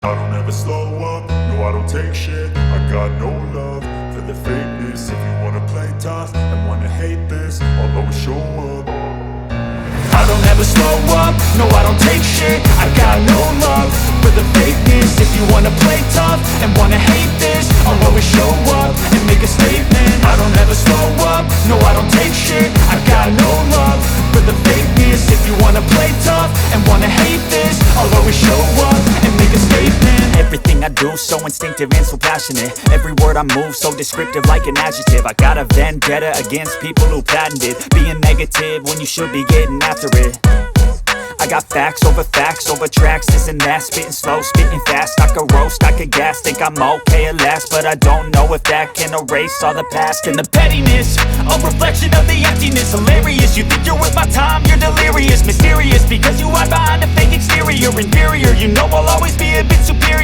I don't ever slow up, no I don't take shit. I got no love for the fakeness. If you wanna play tough and wanna hate this, I'll always show up. I don't ever slow up, no I don't take shit. I got no love for the fakeness. If you wanna play tough and wanna hate this, I'll always show up and make a statement. I don't ever slow up, no I don't take shit. I got no love for the fakeness. If you wanna play tough and wanna hate this, I'll always show up and make a statement. Everything I do so instinctive and so passionate. Every word I move so descriptive like an adjective. I got a vendetta against people who patented being negative when you should be getting after it. I got facts over tracks, this and that. Spitting slow, spitting fast. I could roast, I could gas. Think I'm okay at last, but I don't know if that can erase all the past. And the pettiness, a reflection of the emptiness. Hilarious, you think you're worth my time, you're delirious. Mysterious, because you hide behind a fake exterior. Inferior, you know I'll always be a bit superior.